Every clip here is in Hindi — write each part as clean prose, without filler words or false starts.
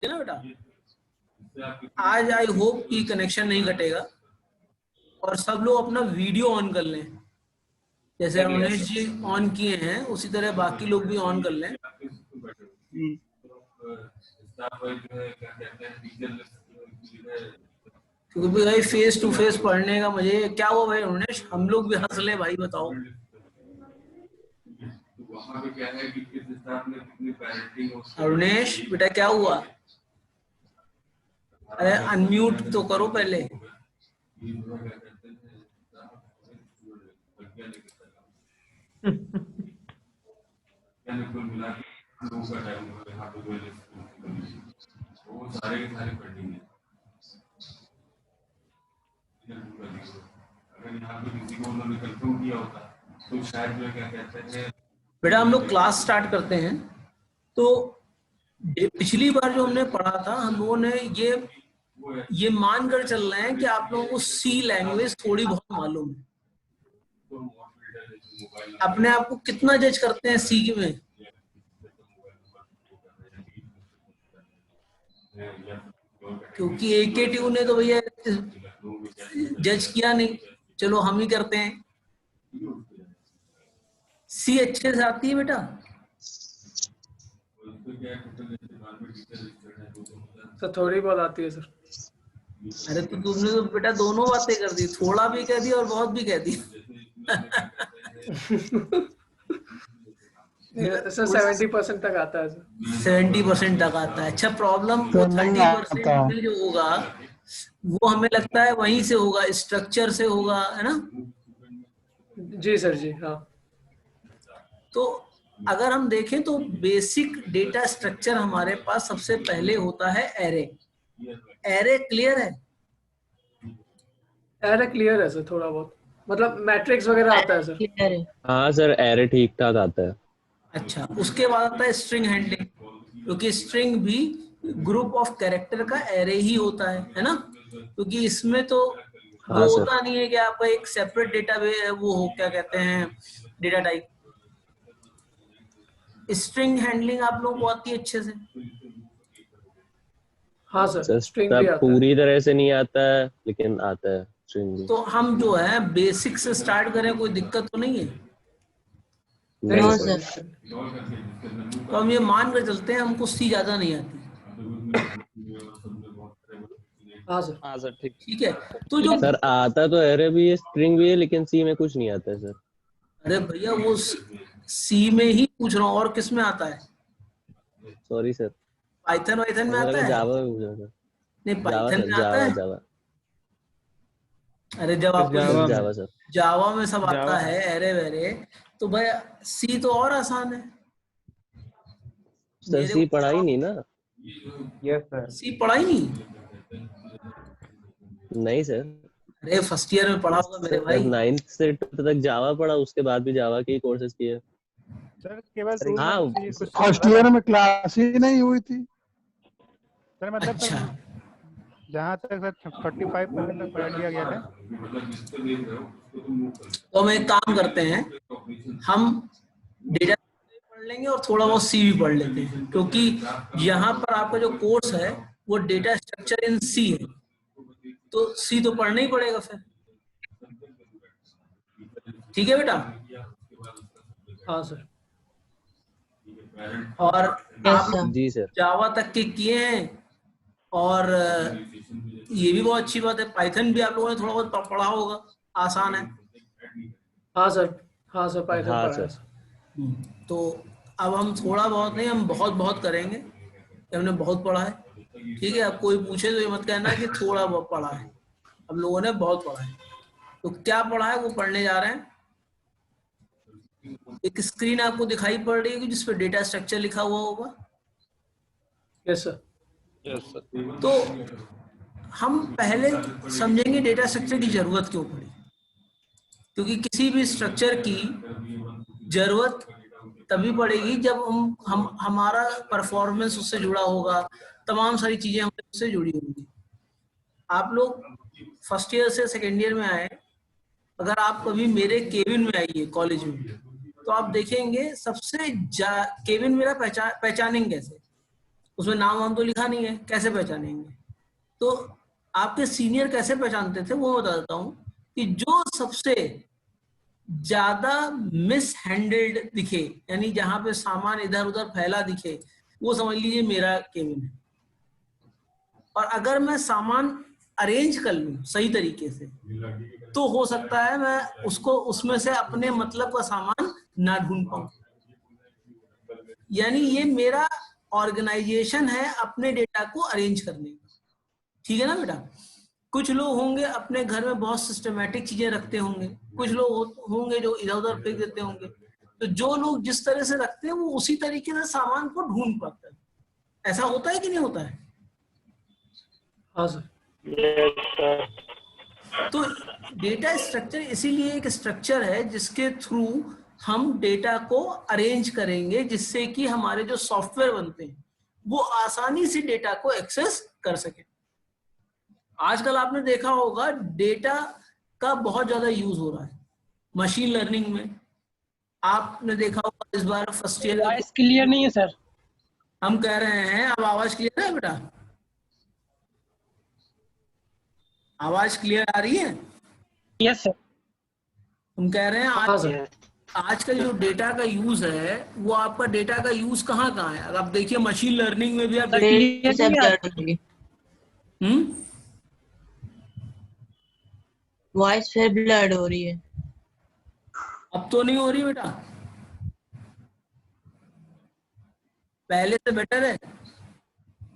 है ना बेटा। आज आई होप कि कनेक्शन नहीं घटेगा और सब लोग अपना वीडियो ऑन कर लें, जैसे रमेश जी ऑन किए हैं उसी तरह बाकी लोग भी ऑन कर लें। क्योंकि भाई फेस टू फेस पढ़ने का मुझे क्या हुआ भाई रमेश, हम लोग भी हंस ले भाई, बताओ। अरुणेश बेटा क्या हुआ? अरे अनम्यूट तो करो पहले। बेटा हम लोग क्लास स्टार्ट करते हैं, तो पिछली बार जो हमने पढ़ा था हम लोगों ने ये मानकर चल रहे हैं कि आप लोगों को सी लैंग्वेज थोड़ी बहुत मालूम है। अपने आप को कितना जज करते हैं सी में? क्योंकि AKTU ने तो भैया जज किया नहीं, चलो हम ही करते हैं। सी अच्छे से आती है बेटा? सर थोड़ी बहुत आती है सर। अरे तो तुमने तो बेटा दोनों बातें कर दी, थोड़ा भी कह दी और बहुत भी कह दी। सर 70% तक आता है सर। 70% तक आता है। अच्छा, प्रॉब्लम वो 30% में जो होगा वो हमें लगता है वहीं से होगा, स्ट्रक्चर से होगा, है ना? जी सर जी हाँ। तो अगर हम देखें तो बेसिक डेटा स्ट्रक्चर हमारे पास सबसे पहले होता है एरे। एरे क्लियर है? एरे क्लियर है सर, थोड़ा बहुत मतलब मैट्रिक्स वगैरह आता है सर। हाँ सर एरे ठीक ठाक आता है। अच्छा, उसके बाद आता है स्ट्रिंग हैंडलिंग, क्योंकि स्ट्रिंग भी ग्रुप ऑफ कैरेक्टर का एरे ही होता है ना? क्योंकि इसमें तो वो होता नहीं है कि आपका एक सेपरेट डेटा वो हो, क्या कहते हैं, डेटा टाइप। स्ट्रिंग हैंडलिंग आप लोगों को आती है अच्छे से? हाँ सर स्ट्रिंग भी आता है। पूरी तरह से नहीं आता है लेकिन आता है स्ट्रिंग भी। तो हम जो है बेसिक से स्टार्ट करें, कोई दिक्कत तो नहीं है? नहीं सर। तो हम ये मान कर चलते हैं हमको सी ज्यादा नहीं आती। हाँ सर ठीक है। तो जो सर आता तो एरे भी है स्ट्रिंग भी है लेकिन सी में कुछ नहीं आता है सर। अरे भैया वो सी में ही पूछ रहा हूँ, और किस में आता है? Sorry sir. पाइथन वाइथन में आता है? जावा में पूछा सर। नहीं पाइथन में आता है? जावा। अरे जब आपको जावा सर, जावा में सब आता है एरे वेरे, तो भाई सी तो और आसान है। सर सी पढ़ाई नहीं ना? Yes sir. सी पढ़ाई नहीं? नहीं सर। अरे फर्स्ट ईयर में पढ़ा होगा मेरे भाई। 9th से 12th तक जावा पढ़ा, उसके बाद भी जावा के कोर्सेज किए सर। केवल हाँ फर्स्ट ईयर में क्लास ही नहीं हुई थी सर, मतलब अच्छा। जहाँ तक सर 45% तक पढ़ा दिया गया था। तो हम एक काम करते हैं, हम डेटा पढ़ लेंगे और थोड़ा बहुत सी भी पढ़ लेते हैं, क्योंकि यहाँ पर आपका जो कोर्स है वो डेटा स्ट्रक्चर इन सी है, तो सी तो पढ़ना ही पड़ेगा फिर। ठीक है बेटा? हाँ सर। और आप जी सर जावा तक के किए हैं, और ये भी बहुत अच्छी बात है, पाइथन भी आप लोगों ने थोड़ा बहुत पढ़ा होगा, आसान है। हाँ सर पाइथन हाँ पढ़ा है सर। तो अब हम थोड़ा बहुत नहीं, हम बहुत बहुत करेंगे, हमने बहुत पढ़ा है। ठीक है, अब कोई पूछे तो ये मत कहना कि थोड़ा बहुत पढ़ा है, हम लोगों ने बहुत पढ़ा है। तो क्या पढ़ा है वो पढ़ने जा रहे हैं। एक स्क्रीन आपको दिखाई पड़ रही है जिसपे डेटा स्ट्रक्चर लिखा हुआ होगा। Yes sir. तो हम पहले समझेंगे डेटा स्ट्रक्चर की जरूरत क्यों पड़ी, क्योंकि किसी भी स्ट्रक्चर की जरूरत तभी पड़ेगी जब हमारा परफॉर्मेंस उससे जुड़ा होगा, तमाम सारी चीजें हमसे उससे जुड़ी होंगी। आप लोग फर्स्ट ईयर से सेकेंड ईयर में आए, अगर आप कभी मेरे केबिन में आइए कॉलेज में, तो आप देखेंगे सबसे केबिन मेरा पहचानेंगे कैसे? उसमें नाम वाम तो लिखा नहीं है, कैसे पहचानेंगे? तो आपके सीनियर कैसे पहचानते थे वो बता देता हूँ कि जो सबसे ज्यादा मिस हैंडल्ड दिखे, यानी जहां पे सामान इधर उधर फैला दिखे, वो समझ लीजिए मेरा केबिन है। और अगर मैं सामान अरेंज कर लूं सही तरीके से तो हो सकता है मैं उसको उसमें से अपने मतलब का सामान ना ढूंढ पाऊं। यानी ये मेरा ऑर्गेनाइजेशन है अपने डेटा को अरेंज करने का। ठीक है ना बेटा? कुछ लोग होंगे अपने घर में बहुत सिस्टमैटिक चीजें रखते होंगे, कुछ लोग होंगे जो इधर उधर फेंक देते होंगे। तो जो लोग जिस तरह से रखते हैं वो उसी तरीके से सामान को ढूंढ पाते हैं। ऐसा होता है कि नहीं होता है? हाँ सर। तो डेटा स्ट्रक्चर इसीलिए एक स्ट्रक्चर है जिसके थ्रू हम डेटा को अरेंज करेंगे, जिससे कि हमारे जो सॉफ्टवेयर बनते हैं वो आसानी से डेटा को एक्सेस कर सके। आजकल आपने देखा होगा डेटा का बहुत ज्यादा यूज हो रहा है मशीन लर्निंग में। आपने देखा होगा इस बार फर्स्ट ईयर वॉइस क्लियर नहीं है सर। हम कह रहे हैं, अब आवाज क्लियर है बेटा? आवाज क्लियर आ रही है? Yes sir. हम कह रहे हैं हाँ आज सर। आजकल जो डेटा का यूज है वो आपका डेटा का यूज कहाँ कहाँ है? अब देखिए मशीन लर्निंग में भी आप क्लियर सब नहीं आ ब्लड हो रही है, हम्म वॉइस फिर ब्लड हो रही है। अब तो नहीं हो रही बेटा? पहले से बेटर है?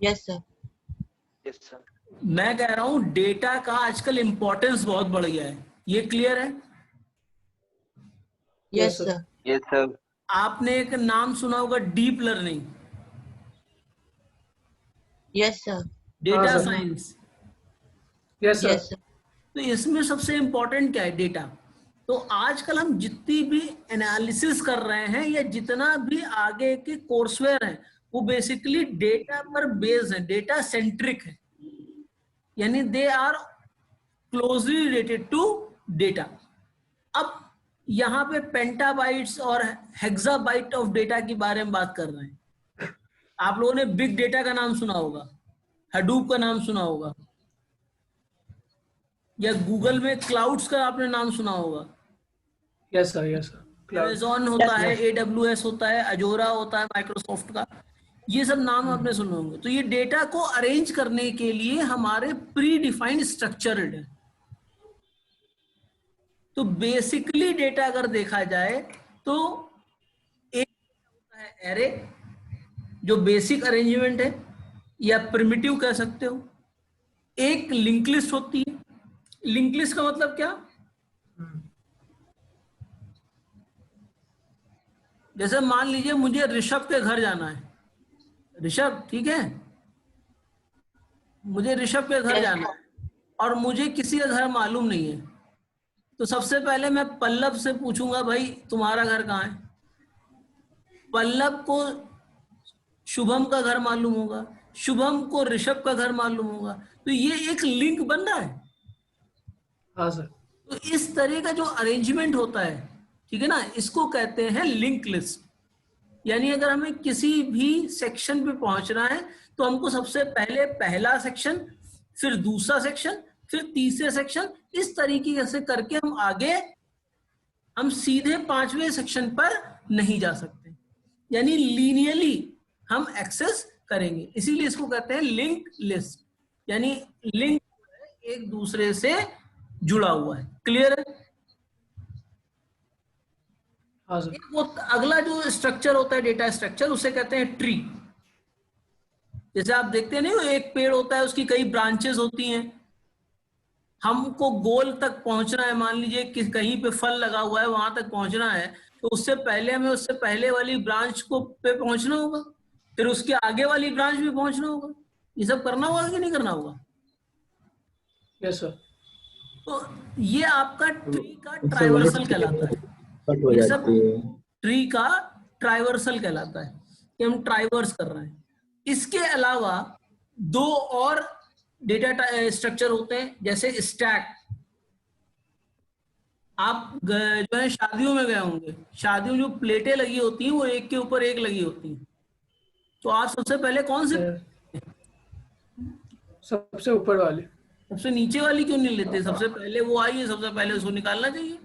Yes sir. मैं कह रहा हूं डेटा का आजकल इंपॉर्टेंस बहुत बढ़ गया है, ये क्लियर है? Yes sir. आपने एक नाम सुना होगा deep learning, yes sir. Data हाँ, sir. Science. Yes sir. Yes sir. तो इसमें सबसे इंपॉर्टेंट क्या है? डेटा। तो आजकल हम जितनी भी एनालिसिस कर रहे हैं या जितना भी आगे के कोर्सवेयर हैं वो बेसिकली डेटा पर बेस्ड है, डेटा सेंट्रिक है, यानी they are closely related to data. अब यहाँ पे पेंटाबाइट्स और हेक्साबाइट ऑफ डेटा के बारे में बात कर रहे हैं। आप लोगों ने बिग डेटा का नाम सुना होगा, हडूप का नाम सुना होगा, या गूगल में क्लाउड्स का आपने नाम सुना होगा। Yes sir. Yes sir. Amazon होता है, AWS होता है, अजोरा होता है माइक्रोसॉफ्ट का, ये सब नाम आपने सुने होंगे। तो ये डेटा को अरेंज करने के लिए हमारे प्री डिफाइंड स्ट्रक्चर्ड है। तो बेसिकली डेटा अगर देखा जाए तो एक होता है एरे, जो बेसिक अरेंजमेंट है या प्रिमिटिव कह सकते हो। एक लिंक लिस्ट होती है। लिंक लिस्ट का मतलब क्या? जैसे मान लीजिए मुझे ऋषभ के घर जाना है, ऋषभ ठीक है, मुझे ऋषभ के घर जाना है और मुझे किसी का घर मालूम नहीं है, तो सबसे पहले मैं पल्लव से पूछूंगा भाई तुम्हारा घर कहाँ है। पल्लव को शुभम का घर मालूम होगा, शुभम को ऋषभ का घर मालूम होगा, तो ये एक लिंक बन रहा है। हाँ सर। तो इस तरह का जो अरेंजमेंट होता है, ठीक है ना, इसको कहते हैं लिंक लिस्ट। यानी अगर हमें किसी भी सेक्शन पे पहुंचना है तो हमको सबसे पहले पहला सेक्शन, फिर दूसरा सेक्शन, फिर तीसरे सेक्शन, इस तरीके से करके हम आगे हम सीधे 5वें सेक्शन पर नहीं जा सकते, यानी लीनियरली हम एक्सेस करेंगे। इसीलिए इसको कहते हैं लिंक लिस्ट, यानी लिंक एक दूसरे से जुड़ा हुआ है। क्लियर है? हाँ सर। वो अगला जो स्ट्रक्चर होता है डेटा स्ट्रक्चर, उसे कहते हैं ट्री। जैसे आप देखते हैं ना, एक पेड़ होता है उसकी कई ब्रांचेस होती हैं, हमको गोल तक पहुंचना है, मान लीजिए कि कहीं पे फल लगा हुआ है वहां तक पहुंचना है, तो उससे पहले हमें उससे पहले वाली ब्रांच को पे पहुंचना होगा, फिर उसके आगे वाली ब्रांच में पहुंचना होगा। ये सब करना होगा कि नहीं करना होगा? Yes sir. तो ये आपका ट्री का ट्राइवर्सल कहलाता है। ये सब ट्री का ट्राइवर्सल कहलाता है कि हम ट्राइवर्स कर रहे हैं। इसके अलावा दो और डेटा स्ट्रक्चर होते हैं, जैसे स्टैक। आप जो है शादियों में गए होंगे, शादियों में जो प्लेटें लगी होती हैं वो एक के ऊपर एक लगी होती हैं, तो आप सबसे पहले कौन से, सबसे ऊपर वाले। सबसे नीचे वाली क्यों नहीं लेते? सबसे पहले वो आई है, सबसे पहले उसको निकालना चाहिए।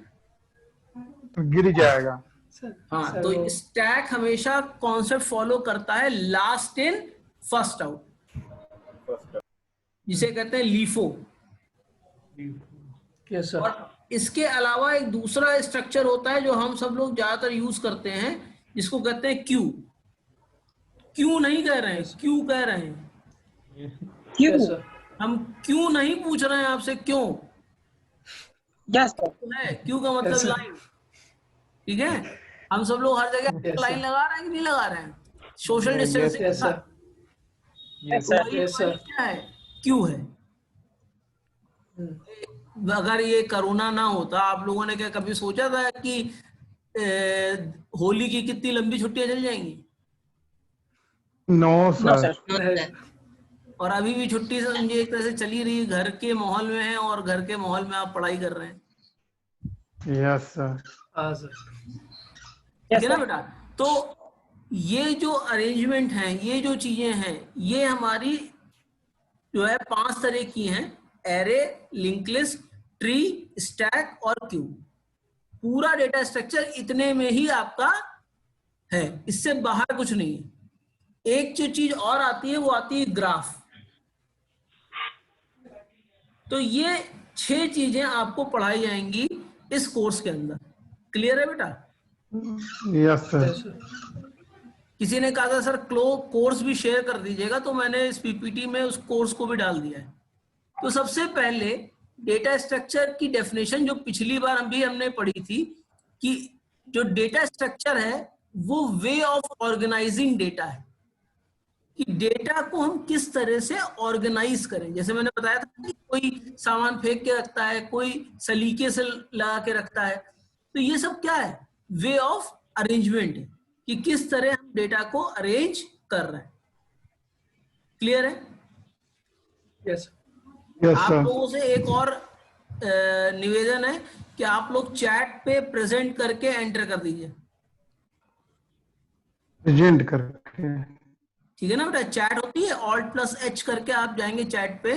तो गिर जाएगा। हाँ, सर, तो वो- स्टैक हमेशा कॉन्सेप्ट फॉलो करता है लास्ट इन फर्स्ट आउट, जिसे कहते हैं लीफो। Yes sir. और इसके अलावा एक दूसरा स्ट्रक्चर होता है जो हम सब लोग ज्यादातर यूज करते हैं, जिसको कहते हैं क्यू। क्यों नहीं कह रहे हैं, क्यों कह रहे हैं। क्यों? Yes sir. हम क्यों नहीं पूछ रहे हैं आपसे, क्यों यस सर। है, क्यों का मतलब Yes, sir. लाइन। ठीक है, हम सब लोग हर जगह Yes, लाइन sir. लगा रहे हैं कि नहीं लगा रहे हैं, social distancing yes sir. Yes sir. Yes, sir. क्या है, क्यों है। अगर ये कोरोना ना होता, आप लोगों ने क्या कभी सोचा था कि होली की कितनी लंबी छुट्टियां चल जाएंगी? No no sir. Sir. No, sir. और अभी भी छुट्टी से समझिए एक तरह से चली रही है, घर के माहौल में है और घर के माहौल में आप पढ़ाई कर रहे हैं। Yes sir. हाँ सर। ठीक है ना बेटा। तो ये जो अरेंजमेंट है, ये जो चीजें हैं, ये हमारी जो है 5 तरह की हैं: array, link list, tree, stack और क्यू। पूरा डेटा स्ट्रक्चर इतने में ही आपका है, इससे बाहर कुछ नहीं है। एक जो चीज और आती है वो आती है ग्राफ। तो ये 6 चीजें आपको पढ़ाई जाएंगी इस कोर्स के अंदर। क्लियर है बेटा? Yes sir. Yes sir. किसी ने कहा था सर कोर्स भी शेयर कर दीजिएगा, तो मैंने इस पीपीटी में उस कोर्स को भी डाल दिया है। तो सबसे पहले डेटा स्ट्रक्चर की डेफिनेशन जो पिछली बार हमने पढ़ी थी, कि जो डेटा स्ट्रक्चर है वो वे ऑफ ऑर्गेनाइजिंग डेटा है, कि डेटा को हम किस तरह से ऑर्गेनाइज करें। जैसे मैंने बताया था कि कोई सामान फेंक के रखता है, कोई सलीके से लगा के रखता है, तो ये सब क्या है, वे ऑफ अरेंजमेंट है, कि किस तरह हम डेटा को अरेंज कर रहे हैं। क्लियर है? यस यस आप सर। लोगों से एक और निवेदन है कि आप लोग चैट पे प्रेजेंट करके एंटर कर दीजिए। प्रेजेंट करके। ठीक है ना बेटा? चैट होती है, Alt+H करके आप जाएंगे चैट पे,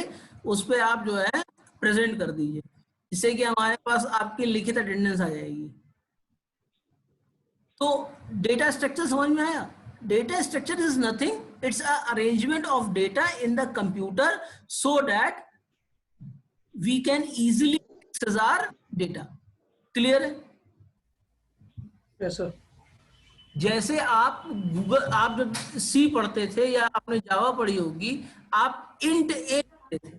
उस पे आप जो है प्रेजेंट कर दीजिए, जिससे कि हमारे पास आपकी लिखित अटेंडेंस आ जाएगी। तो डेटा स्ट्रक्चर समझ में आया? Data structure is nothing, it's a arrangement of data in the computer so that we can easily access our data. Clear है? Yes sir. जैसे आप गूगल, आप जब सी पढ़ते थे या आपने जावा पढ़ी होगी, आप इंट ए पढ़ते थे,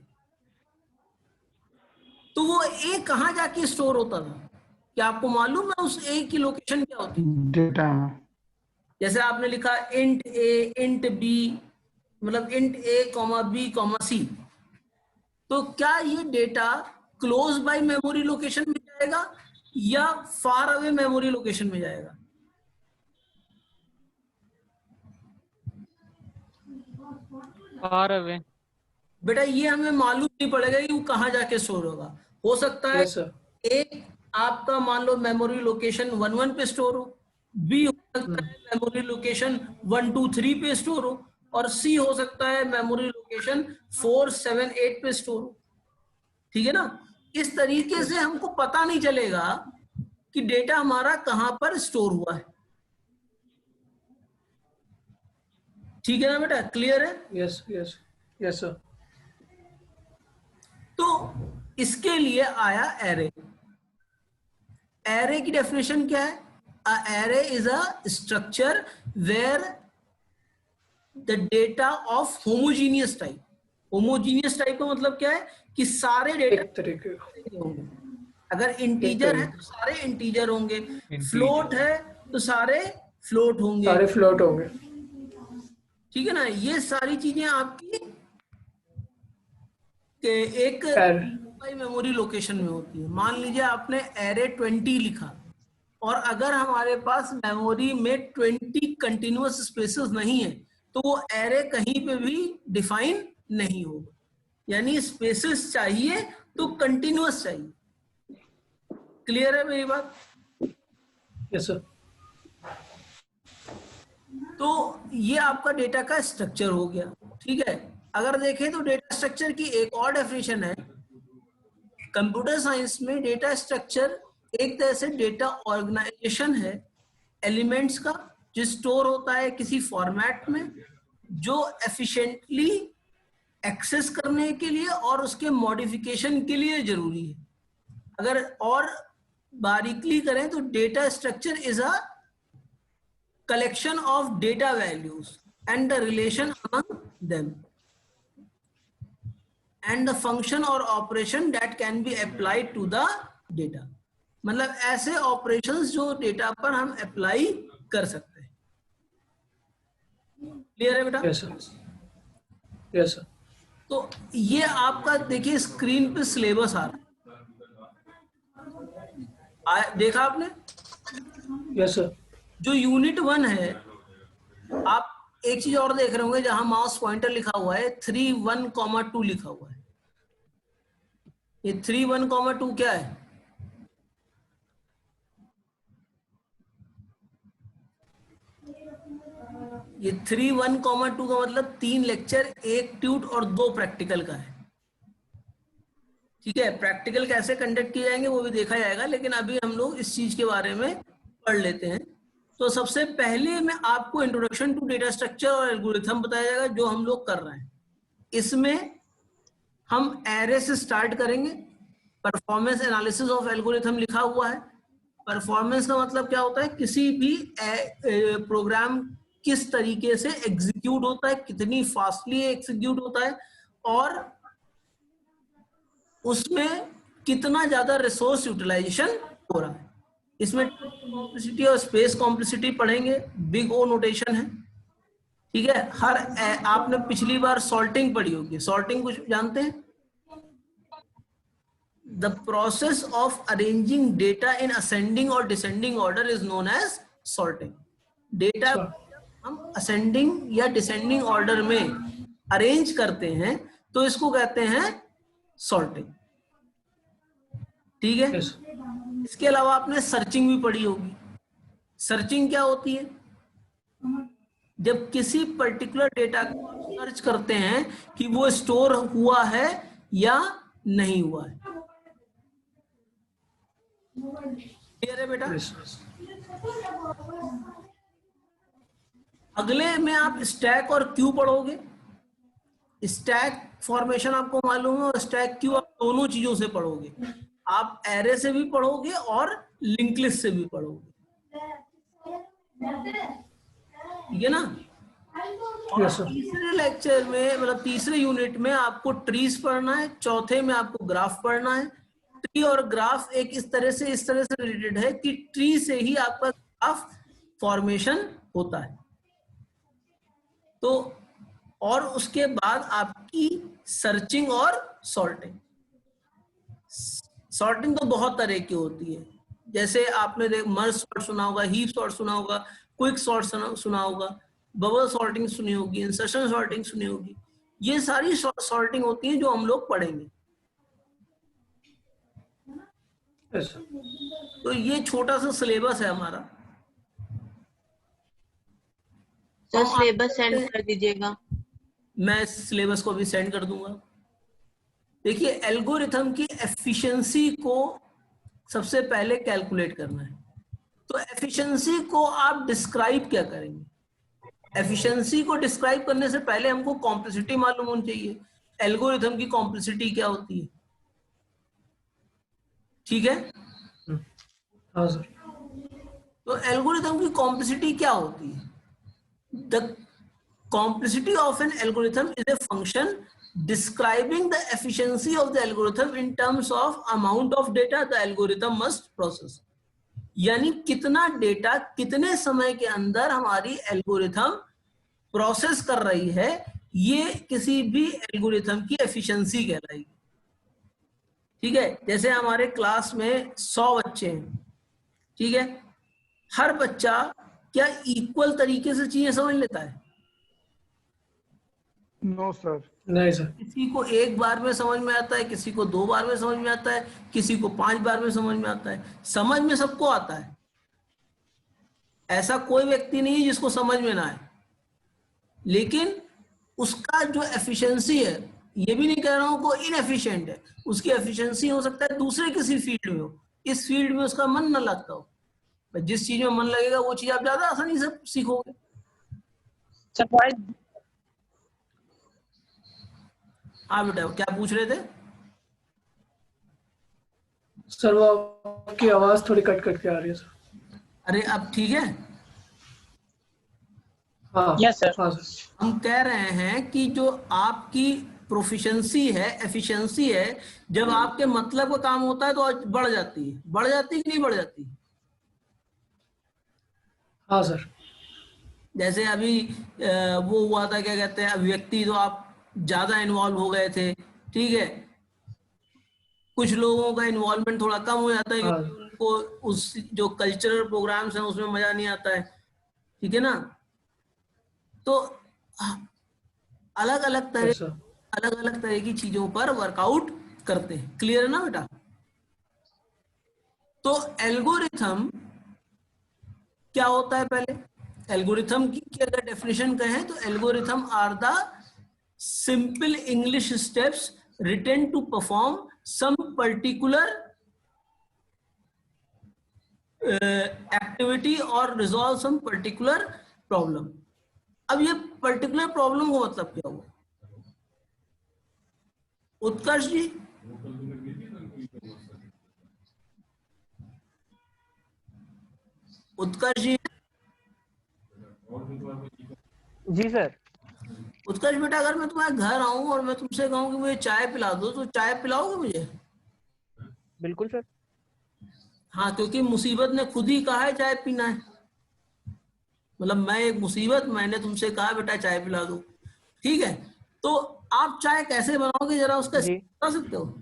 तो वो ए कहाँ जाके स्टोर होता था? क्या आपको मालूम है उस ए की लोकेशन क्या होती है? डेटा में। जैसे आपने लिखा इंट ए, इंट बी, मतलब इंट ए कॉमा बी कॉमा सी, तो क्या ये data close by memory location में जाएगा या फार अवे मेमोरी लोकेशन में जाएगा? Far away. बेटा ये हमें मालूम नहीं पड़ेगा कि वो कहाँ जाके स्टोर होगा। हो सकता है यस सर। एक आपका मान लो मेमोरी लोकेशन 11 पे स्टोर हो, बी हो सकता है मेमोरी लोकेशन 123 पे स्टोर हो, और सी हो सकता है मेमोरी लोकेशन 478 पे स्टोर हो। ठीक है ना? इस तरीके से हमको पता नहीं चलेगा कि डेटा हमारा कहां पर स्टोर हुआ है। ठीक है ना बेटा? क्लियर है? Yes yes yes sir. तो इसके लिए आया एरे। एरे की डेफिनेशन क्या है? A array is a structure where the data of homogeneous type. Homogeneous type का मतलब क्या है? कि सारे डेटा एक तरीके होंगे। अगर इंटीजर है तो सारे इंटीजर होंगे, फ्लोट है तो सारे फ्लोट होंगे। सारे फ्लोट होंगे। ठीक है ना? ये सारी चीजें आपकी एक मेमोरी लोकेशन में होती है। मान लीजिए आपने एरे 20 लिखा, और अगर हमारे पास मेमोरी में 20 कंटिन्यूअस स्पेसेस नहीं है, तो वो एरे कहीं पे भी डिफाइन नहीं होगा। यानी स्पेसेस चाहिए तो कंटिन्यूअस चाहिए। क्लियर है मेरी बात? Yes sir. तो ये आपका डेटा का स्ट्रक्चर हो गया, ठीक है। अगर देखें तो डेटा स्ट्रक्चर की एक और डेफिनेशन है कंप्यूटर साइंस में। डेटा स्ट्रक्चर एक तरह से डेटा ऑर्गेनाइजेशन है एलिमेंट्स का, जो स्टोर होता है किसी फॉर्मेट में, जो एफिशिएंटली एक्सेस करने के लिए और उसके मॉडिफिकेशन के लिए जरूरी है। अगर और बारीकली करें तो data structure is a collection of data values and the relation among them and the function or operation that can be applied to the data। मतलब ऐसे ऑपरेशंस जो डेटा पर हम अप्लाई कर सकते हैं। क्लियर है बेटा? Yes sir, yes sir. तो ये आपका देखिए स्क्रीन पे सिलेबस आ रहा है, देखा आपने? Yes sir. जो यूनिट 1 है, आप एक चीज और देख रहे होंगे जहां माउस पॉइंटर लिखा हुआ है 3.1,2 लिखा हुआ है। ये 3.1,2 क्या है? ये 3.1,2 का मतलब 3 लेक्चर, 1 ट्यूट और 2 प्रैक्टिकल का है। ठीक है, प्रैक्टिकल कैसे कंडक्ट किए जाएंगे वो भी देखा जाएगा, लेकिन अभी हम लोग इस चीज के बारे में पढ़ लेते हैं। तो सबसे पहले मैं आपको इंट्रोडक्शन टू डेटा स्ट्रक्चर और एल्गोरिथम बताया जाएगा जो हम लोग कर रहे हैं। इसमें हम एरे से स्टार्ट करेंगे। परफॉर्मेंस एनालिसिस ऑफ एल्गोरिथम लिखा हुआ है। परफॉर्मेंस का मतलब क्या होता है? किसी भी प्रोग्राम किस तरीके से एग्जीक्यूट होता है, कितनी फास्टली एग्जीक्यूट होता है और उसमें कितना ज्यादा रिसोर्स यूटिलाइजेशन हो रहा है। इसमें कॉम्प्लेक्सिटी और स्पेस कॉम्प्लेक्सिटी पढ़ेंगे, बिग ओ नोटेशन है। ठीक है, हर आपने पिछली बार सॉर्टिंग पढ़ी होगी। सॉर्टिंग कुछ जानते हैं? The process of arranging data in ascending और descending order is known as sorting. Data हम असेंडिंग या डिसेंडिंग ऑर्डर में अरेंज करते हैं तो इसको कहते हैं सॉर्टिंग। ठीक है, इसके अलावा आपने सर्चिंग भी पढ़ी होगी। सर्चिंग क्या होती है? जब किसी पर्टिकुलर डेटा को सर्च करते हैं कि वो स्टोर हुआ है या नहीं हुआ है। क्लियर है बेटा? अगले में आप स्टैक और क्यू पढ़ोगे। स्टैक फॉर्मेशन आपको मालूम है और स्टैक क्यू आप दोनों चीजों से पढ़ोगे। आप एरे से भी पढ़ोगे और लिंक लिस्ट से भी पढ़ोगे। ठीक है ना? और तीसरे लेक्चर में मतलब तीसरे यूनिट में आपको ट्रीज पढ़ना है, चौथे में आपको ग्राफ पढ़ना है। ट्री और ग्राफ एक इस तरह से रिलेटेड है कि ट्री से ही आपका ग्राफ फॉर्मेशन होता है। तो और उसके बाद आपकी सर्चिंग और सॉर्टिंग। सॉर्टिंग तो बहुत तरह की होती है, जैसे आपने मर्ज सॉर्ट सुना होगा, हीप सॉर्ट सुना होगा, क्विक सॉर्ट सुना होगा, बबल सॉर्टिंग सुनी होगी, इंसर्शन सॉर्टिंग सुनी होगी। ये सारी सॉर्टिंग होती है जो हम लोग पढ़ेंगे। तो ये छोटा सा सिलेबस है हमारा। सर सिलेबस सेंड कर दीजिएगा। मैं सिलेबस को भी सेंड कर दूंगा। देखिए, एल्गोरिथम की एफिशिएंसी को सबसे पहले कैलकुलेट करना है। तो एफिशिएंसी को आप डिस्क्राइब क्या करेंगे? एफिशिएंसी को डिस्क्राइब करने से पहले हमको कॉम्प्लेक्सिटी मालूम होनी चाहिए। एल्गोरिथम की कॉम्प्लेक्सिटी क्या होती है? ठीक है? हाँ सर। तो एल्गोरिथम की कॉम्प्लेक्सिटी क्या होती है? The complexity of an algorithm is a function describing the efficiency of the algorithm in terms of amount of data the algorithm must process। यानी कितना डेटा कितने समय के अंदर हमारी एल्गोरिथम प्रोसेस कर रही है, ये किसी भी एल्गोरिथम की एफिशिएंसी कहलाएगी। ठीक है, जैसे हमारे क्लास में 100 बच्चे हैं। ठीक है, हर बच्चा क्या इक्वल तरीके से चीजें समझ लेता है? No sir. नहीं सर। किसी को एक बार में समझ में आता है, किसी को 2 बार में समझ में आता है, किसी को 5 बार में समझ में आता है। समझ में सबको आता है। ऐसा कोई व्यक्ति नहीं है जिसको समझ में ना आए, लेकिन उसका जो एफिशिएंसी है, ये भी नहीं कह रहा हूं को इनएफिशिएंट है, उसकी एफिशिएंसी हो सकता है दूसरे किसी फील्ड में हो, इस फील्ड में उसका मन न लगता हो। जिस चीज में मन लगेगा वो चीज आप ज्यादा आसानी से सीखोगे। Sir, why? हाँ बेटा, क्या पूछ रहे थे? सर वो आपकी आवाज थोड़ी कट कट के आ रही है सर। अरे अब ठीक है? हाँ Yes, sir. हाँ सर। हम कह रहे हैं कि जो आपकी प्रोफिशिएंसी है, एफिशिएंसी है, जब आपके मतलब का काम होता है तो बढ़ जाती है। बढ़ जाती है कि नहीं बढ़ जाती? हाँ सर। जैसे अभी वो हुआ था, क्या कहते हैं, अभिव्यक्ति, तो आप ज्यादा इन्वॉल्व हो गए थे, ठीक है। कुछ लोगों का इन्वॉल्वमेंट थोड़ा कम हो जाता है क्योंकि उनको उस जो कल्चरल प्रोग्राम्स हैं उसमें मजा नहीं आता है, ठीक है ना। तो अलग अलग तरह की चीजों पर वर्कआउट करते हैं। क्लियर है ना बेटा? तो एल्गोरिथम क्या होता है? पहले एल्गोरिथम की अगर डेफिनेशन कहें तो algorithm are the simple English steps written to perform some particular activity और रिजॉल्व सम पर्टिकुलर प्रॉब्लम। अब ये पर्टिकुलर प्रॉब्लम का मतलब क्या हुआ? उत्कर्ष जी, उत्कर्ष जी, जी सर। उत्कर्ष बेटा, अगर मैं तुम्हारे घर आऊं और मैं तुमसे कहूं कि मुझे चाय पिला दो, तो चाय पिलाओगे मुझे? बिल्कुल सर। हाँ, क्योंकि मुसीबत ने खुद ही कहा है चाय पीना है। मतलब मैं एक मुसीबत, मैंने तुमसे कहा बेटा चाय पिला दो, ठीक है। तो आप चाय कैसे बनाओगे, जरा उसका बता सकते हो?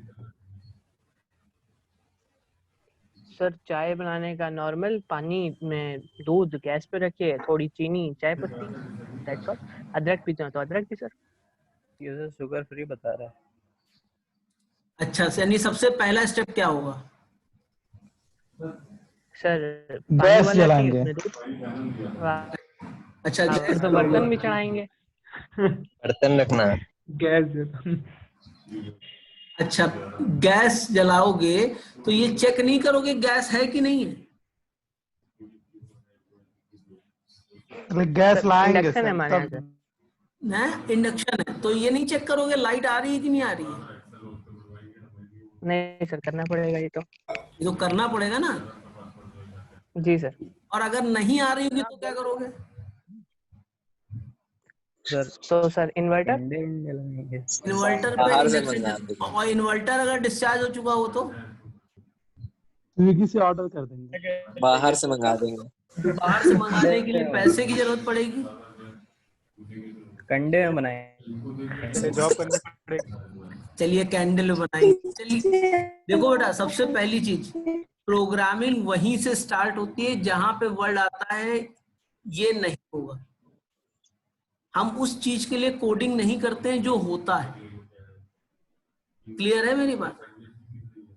सर चाय बनाने का नॉर्मल पानी में दूध गैस पे रखिए, थोड़ी चीनी, चाय पत्ती, दैट्स ऑल। अदरक पीते हो तो अदरक भी सर। ये सर शुगर फ्री बता रहा है। अच्छा, यानी सबसे पहला स्टेप क्या होगा? सर गैस जलाएंगे। अच्छा, तो बर्तन भी चढ़ाएंगे। बर्तन रखना। गैस। अच्छा, गैस जलाओगे तो ये चेक नहीं करोगे गैस है कि नहीं है? गैस लाएंगे इंडक्शन है हमारे यहाँ सर। सर। इंडक्शन है तो ये नहीं चेक करोगे लाइट आ रही है कि नहीं आ रही है? नहीं सर, करना पड़ेगा ये तो करना पड़ेगा ना। जी सर। और अगर नहीं आ रही होगी तो क्या करोगे? सर तो सर इन्वर्टर पे इंडक्शन, और इन्वर्टर अगर डिस्चार्ज हो चुका हो तो स्विगी से ऑर्डर कर देंगे, बाहर से मंगा देंगे। बाहर से मंगाने के लिए पैसे की जरूरत पड़ेगी। कंडे में बनाए, जॉब करनी पड़ेगी। चलिए कैंडल बनाएंगे। चलिए देखो बेटा, सबसे पहली चीज, प्रोग्रामिंग वहीं से स्टार्ट होती है जहां पे वर्ड आता है ये नहीं होगा। हम उस चीज के लिए कोडिंग नहीं करते हैं जो होता है। क्लियर है मेरी बात?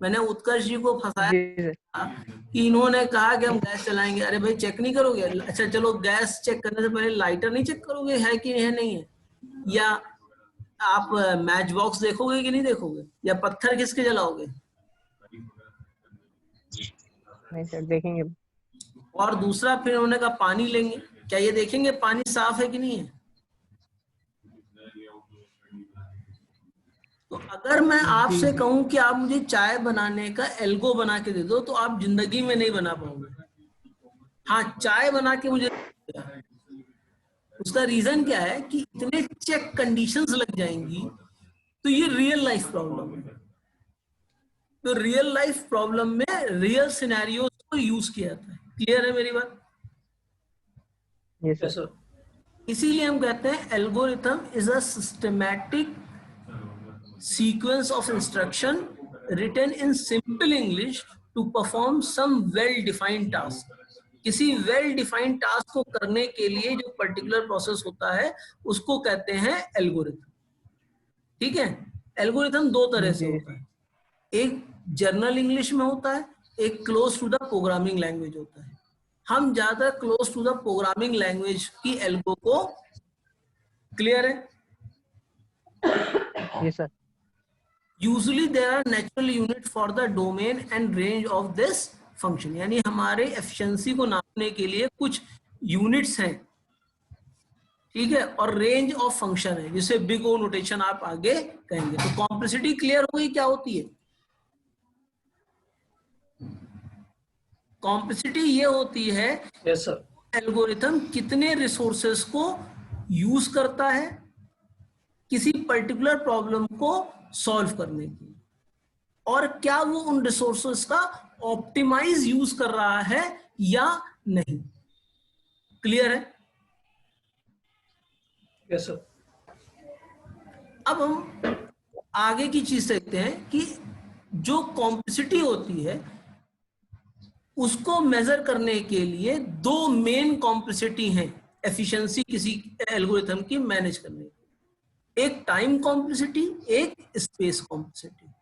मैंने उत्कर्ष जी को फंसाया कि इन्होंने कहा कि हम गैस चलाएंगे। अरे भाई चेक नहीं करोगे? अच्छा चलो, गैस चेक करने से पहले लाइटर नहीं चेक करोगे है कि है नहीं है? या आप मैच बॉक्स देखोगे कि नहीं देखोगे? या पत्थर किसके जलाओगे? नहीं सर, देखेंगे। और दूसरा, फिर उन्होंने कहा पानी लेंगे, क्या ये देखेंगे पानी साफ है कि नहीं है? तो अगर मैं आपसे कहूं कि आप मुझे चाय बनाने का एल्गो बना के दे दो, तो आप जिंदगी में नहीं बना पाओगे। हाँ, चाय बना के मुझे, उसका रीजन क्या है कि इतने चेक कंडीशंस लग जाएंगी। तो ये रियल लाइफ प्रॉब्लम है। तो रियल लाइफ प्रॉब्लम में रियल सिनेरियोस को यूज किया जाता है। क्लियर है मेरी बात? Yes sir. इसीलिए हम कहते हैं algorithm is a systematic sequence of instruction written in simple English to perform some well-defined task. किसी well-defined task को करने के लिए जो particular process होता है उसको कहते हैं एल्गोरिथम। ठीक है? एल्गोरिथम दो तरह से होता है, एक जनरल इंग्लिश में होता है, एक close to the programming language होता है। हम ज्यादा close to the programming language की एल्गो को, क्लियर है? Yes sir. Usually there are natural unit for the domain and range of this function, यानी हमारे एफिशिएंसी को नापने के लिए कुछ यूनिट्स हैं, ठीक है, और रेंज ऑफ फंक्शन है जिसे बिग ओ नोटेशन आप आगे कहेंगे। तो कॉम्प्लेक्सिटी क्लियर हो गई क्या होती है? कॉम्प्लेक्सिटी ये होती है यस सर। एल्गोरिथम कितने रिसोर्सेस को यूज करता है किसी पर्टिकुलर प्रॉब्लम को सॉल्व करने की, और क्या वो उन रिसोर्सेस का ऑप्टिमाइज यूज कर रहा है या नहीं। क्लियर है? Yes sir. अब हम आगे की चीज देखते हैं कि जो कॉम्प्लेक्सिटी होती है उसको मेजर करने के लिए दो मेन कॉम्प्लेक्सिटी हैं एफिशिएंसी किसी एल्गोरिथम की मैनेज करने की, एक टाइम कॉम्प्लेक्सिटी, एक स्पेस कॉम्प्लेक्सिटी।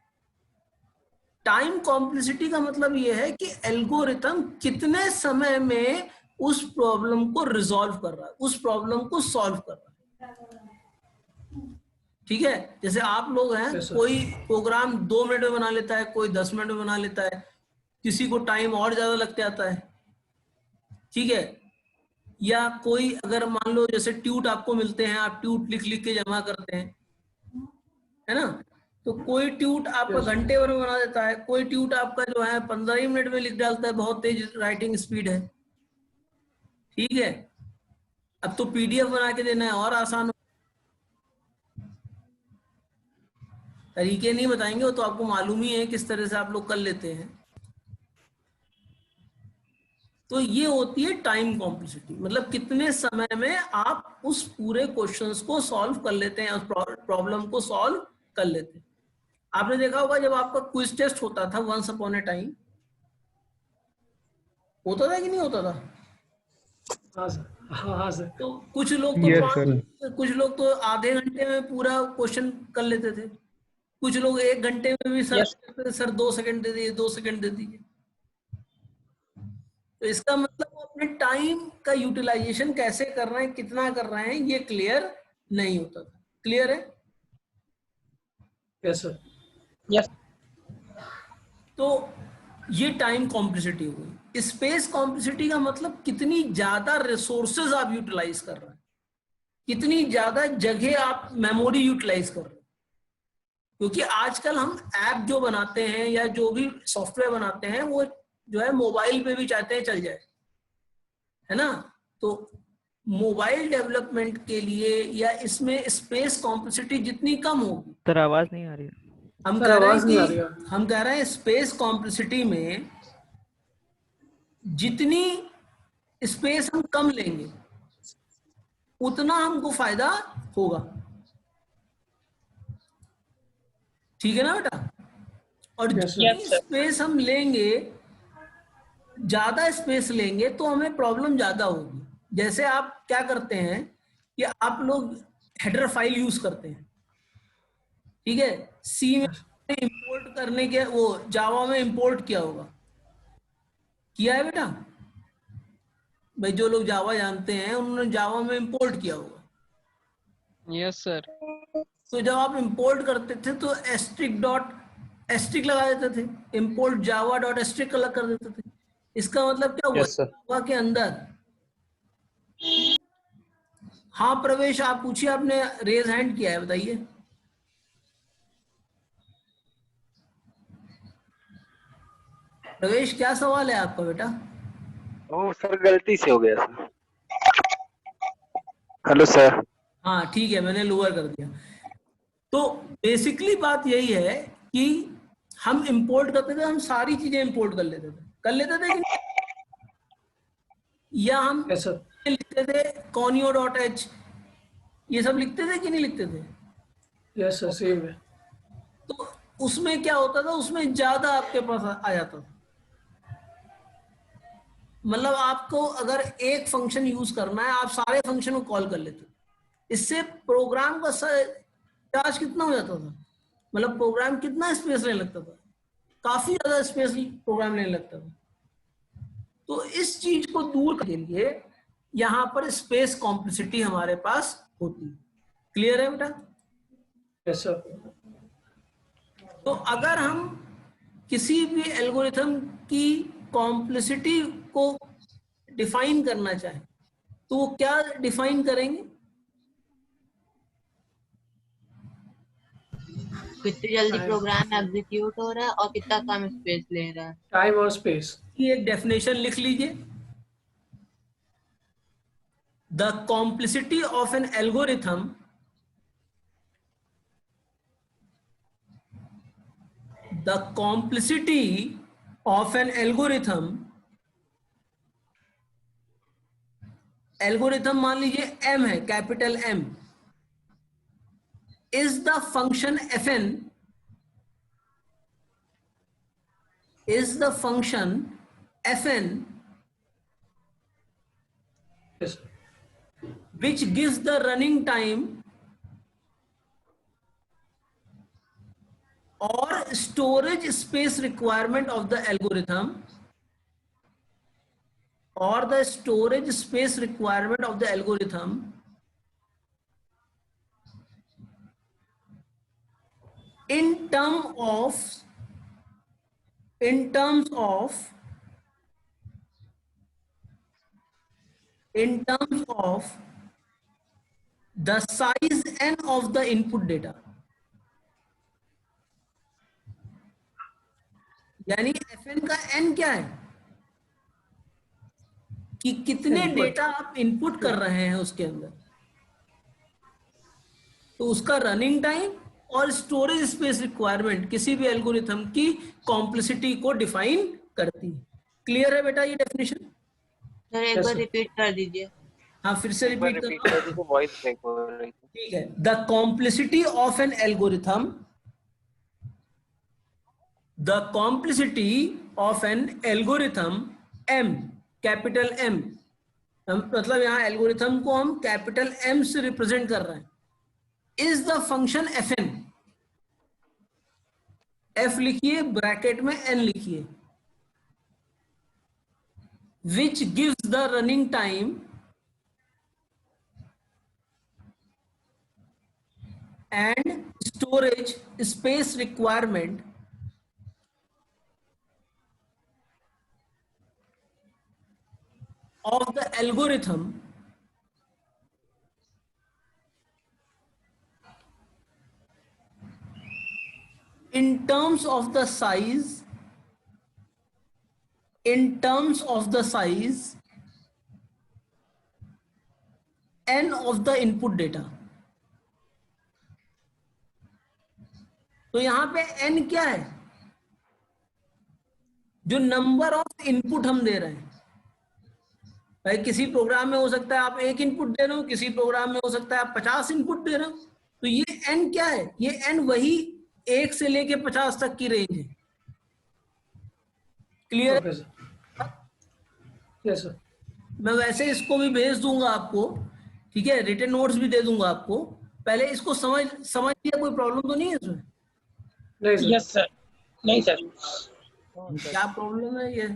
टाइम कॉम्प्लेक्सिटी का मतलब यह है कि एल्गोरिथम कितने समय में उस प्रॉब्लम को रिजॉल्व कर रहा है, उस प्रॉब्लम को सॉल्व कर रहा है। ठीक है, जैसे आप लोग हैं, कोई प्रोग्राम 2 मिनट में बना लेता है, कोई 10 मिनट में बना लेता है, किसी को टाइम और ज्यादा लगते आता है, ठीक है। या कोई अगर मान लो जैसे ट्यूट आपको मिलते हैं, आप ट्यूट लिख लिख के जमा करते हैं, है ना, तो कोई ट्यूट आपका घंटे भर में बना देता है, कोई ट्यूट आपका जो है 15 ही मिनट में लिख डालता है, बहुत तेज राइटिंग स्पीड है, ठीक है। अब तो पीडीएफ बना के देना है और आसान, तरीके नहीं बताएंगे, वो तो आपको मालूम ही है किस तरह से आप लोग कर लेते हैं। तो ये होती है टाइम कॉम्प्लेक्सिटी, मतलब कितने समय में आप उस पूरे क्वेश्चंस को सॉल्व कर लेते हैं, उस प्रॉब्लम को सॉल्व कर लेते हैं। आपने देखा होगा जब आपका क्विज टेस्ट होता था वंस अपॉन ए टाइम, होता था कि नहीं होता था? हाँ सर, हाँ सर। तो कुछ लोग कुछ लोग तो आधे घंटे में पूरा क्वेश्चन कर लेते थे, कुछ लोग 1 घंटे में भी सर 2 सेकंड दे दीजिए, 2 सेकंड दे दीजिए। तो इसका मतलब वो अपने टाइम का यूटिलाइजेशन कैसे कर रहे हैं, कितना कर रहे हैं, ये क्लियर नहीं होता था। क्लियर है? Yes sir. यस। तो ये टाइम कॉम्प्लेक्सिटी हो गई। स्पेस कॉम्प्लेक्सिटी का मतलब कितनी ज्यादा रिसोर्सेज आप यूटिलाइज कर रहे हैं, कितनी ज्यादा जगह आप मेमोरी यूटिलाइज कर रहे हैं। क्योंकि आजकल हम ऐप जो बनाते हैं या जो भी सॉफ्टवेयर बनाते हैं वो जो है मोबाइल पे भी चाहते हैं चल जाए, है ना। तो मोबाइल डेवलपमेंट के लिए या इसमें स्पेस कॉम्प्लेक्सिटी जितनी कम होगी, सर आवाज नहीं आ रही है। हम कह रहे हैं स्पेस कॉम्प्लेक्सिटी में जितनी स्पेस हम कम लेंगे उतना हमको फायदा होगा, ठीक है ना बेटा। और जितनी स्पेस हम लेंगे, ज्यादा स्पेस लेंगे तो हमें प्रॉब्लम ज्यादा होगी। जैसे आप क्या करते हैं कि आप लोग हेडर फाइल यूज करते हैं, ठीक है, सी में इंपोर्ट करने के, वो जावा में इंपोर्ट किया होगा, किया है बेटा भाई? जो लोग जावा जानते हैं उन्होंने जावा में इंपोर्ट किया होगा। Yes sir. तो जब आप इंपोर्ट करते थे तो एस्ट्रिक लगा देते थे, इंपोर्ट जावा डॉट एस्ट्रिक अलग कर देते थे। इसका मतलब क्या हुआ? जावा के अंदर। हाँ प्रवेश, आप पूछिए, आपने रेज हैंड किया है, बताइए। प्रवेश क्या सवाल है आपका बेटा? ओ सर गलती से हो गया सर। Hello sir. हाँ ठीक है, मैंने लोअर कर दिया। तो बेसिकली बात यही है कि हम इंपोर्ट करते थे, हम सारी चीजें इंपोर्ट कर लेते थे कि या हम लिखते थे conio.h, ये सब लिखते थे कि नहीं लिखते थे? यस सर, सेम है। तो उसमें क्या होता था, उसमें ज्यादा आपके पास आ जाता था। मतलब आपको अगर एक फंक्शन यूज करना है, आप सारे फंक्शन को कॉल कर लेते। इससे प्रोग्राम का चार्ज कितना हो जाता था, मतलब प्रोग्राम कितना स्पेस लेने लगता था, काफी ज्यादा स्पेस प्रोग्राम लेने लगता था। तो इस चीज को दूर करने के लिए यहां पर स्पेस कॉम्प्लेक्सिटी हमारे पास होती है। क्लियर है बेटा? Yes sir. तो अगर हम किसी भी एल्गोरिथम की कॉम्प्लेक्सिटी को डिफाइन करना चाहें तो वो क्या डिफाइन करेंगे? कितनी जल्दी प्रोग्राम एग्जीक्यूट हो रहा है और कितना कम स्पेस ले रहा है। टाइम और स्पेस की एक डेफिनेशन लिख लीजिए। The complexity of an algorithm the complexity of an algorithm मान लीजिए m है, capital M, is the function fn, is the function fn yes which gives the running time or storage space requirement of the algorithm, or the storage space requirement of the algorithm in terms of the size n of the input data. यानी fn का n क्या है कि कितने डेटा आप इनपुट कर रहे हैं उसके अंदर, तो उसका रनिंग टाइम और स्टोरेज स्पेस रिक्वायरमेंट किसी भी एल्गोरिथम की कॉम्प्लेक्सिटी को डिफाइन करती है। क्लियर है बेटा ये डेफिनेशन? सर एक बार रिपीट कर दीजिए। हाँ फिर से रिपीट कर दीजिए, वॉइस ब्रेक हो रही थी। ठीक है। The complexity of an algorithm, the complexity of an algorithm m, capital M, मतलब यहां एल्गोरिथम को हम कैपिटल M से रिप्रेजेंट कर रहे हैं, is the function fn, f लिखिए ब्रैकेट में n लिखिए, which gives the running time and storage space requirement of the algorithm in terms of the size n of the input data। तो यहां पे n क्या है? जो नंबर ऑफ इनपुट हम दे रहे हैं। भाई किसी प्रोग्राम में हो सकता है आप 1 इनपुट दे रहे हो, किसी प्रोग्राम में हो सकता है आप 50 इनपुट दे रहे हो, तो ये n क्या है? ये n वही 1 से लेके 50 तक की रेंज है। क्लियर? Yes sir. मैं वैसे इसको भी भेज दूंगा आपको, ठीक है, रिटन नोट्स भी दे दूंगा आपको, पहले इसको समझ लिया, कोई प्रॉब्लम तो नहीं है इसमें? नहीं सर। Yes sir. नहीं सर। क्या प्रॉब्लम है ये?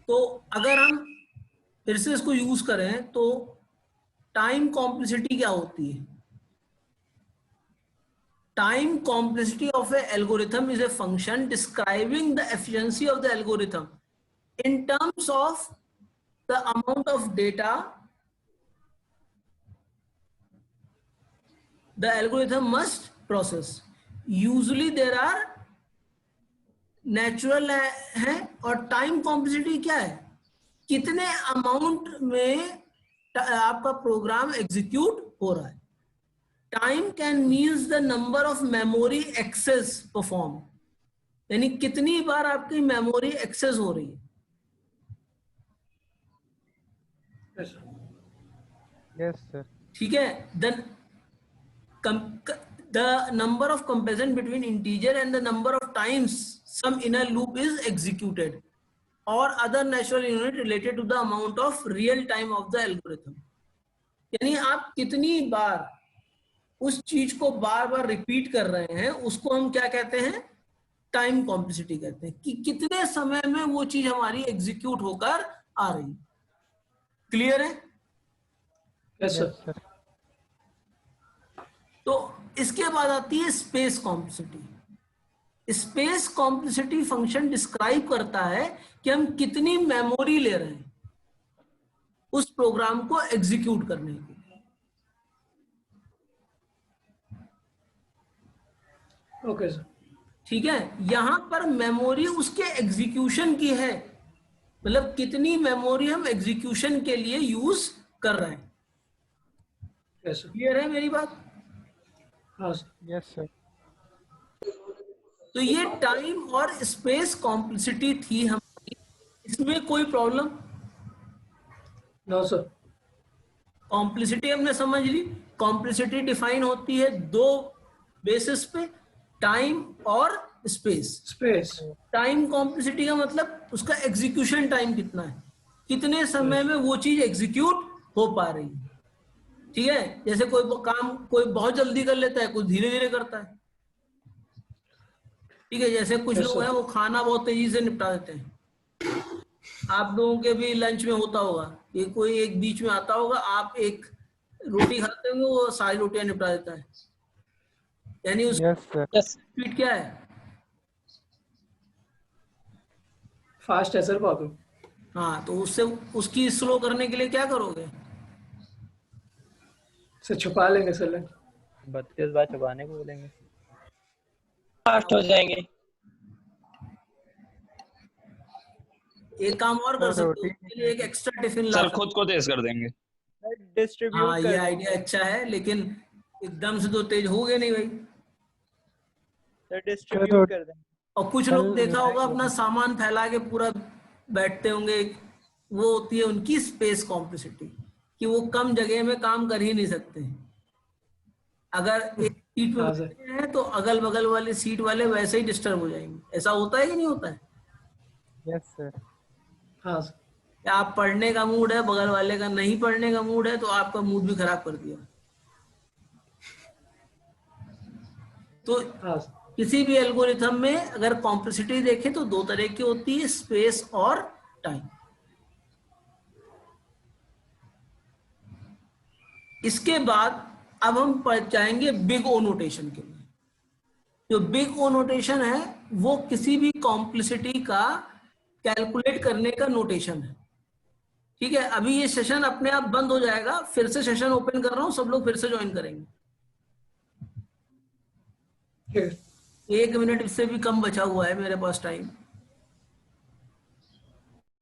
तो अगर हम फिर से इसको यूज करें तो टाइम कॉम्प्लेक्सिटी क्या होती है? Time complexity of A algorithm is a function describing the efficiency of the algorithm in terms of the amount of data the algorithm must process. Usually there are natural है और time complexity क्या है? कितने अमाउंट में आपका प्रोग्राम एग्जीक्यूट हो रहा है। Time can means the number of memory access perform, यानी कितनी बार आपकी मेमोरी एक्सेस हो रही है। Yes sir. ठीक है। the number of comparison between integer and the number of times some inner loop is executed, or other natural unit related to the amount of real time of the algorithm. यानी आप कितनी बार उस चीज को बार बार रिपीट कर रहे हैं, उसको हम क्या कहते हैं? टाइम कॉम्प्लेक्सिटी कहते हैं, कि कितने समय में वो चीज हमारी एग्जीक्यूट होकर आ रही। क्लियर है? Yes sir. तो इसके बाद आती है space complexity. Space complexity function describe करता है कि हम कितनी मेमोरी ले रहे हैं उस प्रोग्राम को एग्जीक्यूट करने के लिए। Okay sir. ठीक है, यहां पर मेमोरी उसके एग्जीक्यूशन की है, मतलब कितनी मेमोरी हम एग्जीक्यूशन के लिए यूज कर रहे हैं। Yes sir. क्लियर है मेरी बात? हाँ सर। Yes sir. तो ये टाइम और स्पेस कॉम्प्लेक्सिटी थी हमारी, इसमें कोई प्रॉब्लम? No sir. कॉम्प्लेक्सिटी हमने समझ ली। कॉम्प्लेक्सिटी डिफाइन होती है दो बेसिस पे, टाइम और स्पेस। स्पेस। टाइम कॉम्प्लेक्सिटी का मतलब उसका एग्जीक्यूशन टाइम कितना है, कितने समय में वो चीज एग्जीक्यूट हो पा रही है। ठीक है, जैसे कोई काम कोई बहुत जल्दी कर लेता है, कोई धीरे धीरे करता है। ठीक है, जैसे कुछ लोग हैं वो खाना बहुत तेजी से निपटा देते हैं। आप लोगों के भी लंच में होता होगा, ये कोई एक बीच में आता होगा, आप एक रोटी खाते होंगे, वो सारी रोटियां निपटा देता है, यानी उसकी स्पीड क्या है? फास्ट है सर बहुत। हाँ, तो उससे उसकी स्लो करने के लिए क्या करोगे? सर छुपा लेंगे सर। 32 बार छुपाने को बोलेंगे, फास्ट हो जाएंगे। एक काम और कर सकते हो, उसके लिए एक एक्स्ट्रा टिफिन ला सर खुद को तेज कर देंगे। डिस्ट्रीब्यूट हाँ, ये आइडिया अच्छा है, लेकिन एकदम से तो तेज हो गए नहीं भाई। सर डिस्ट्रीब्यूट कर देंगे। और कुछ लोग देखा होगा अपना सामान फैला के पूरा बैठते होंगे, वो होती है उनकी स्पेस कॉम्प्लेक्सिटी, कि वो कम जगह में काम कर ही नहीं सकते। अगर एक सीट पे बैठे हैं तो अगल बगल वाले सीट वाले वैसे ही डिस्टर्ब हो जाएंगे। ऐसा होता है कि नहीं होता है? Yes sir. हाँ सर। या आप पढ़ने का मूड है, बगल वाले का नहीं पढ़ने का मूड है, तो आपका मूड भी खराब कर दिया। तो हाँ किसी भी एल्गोरिथम में अगर कॉम्प्लेक्सिटी देखें तो दो तरह की होती है, स्पेस और टाइम। इसके बाद अब हम जाएंगे बिग ओ नोटेशन के लिए। जो बिग ओ नोटेशन है वो किसी भी कॉम्प्लेक्सिटी का कैलकुलेट करने का नोटेशन है। ठीक है, अभी ये सेशन अपने आप बंद हो जाएगा, फिर से सेशन ओपन कर रहा हूं, सब लोग फिर से ज्वाइन करेंगे। 1 मिनट इससे भी कम बचा हुआ है मेरे पास टाइम।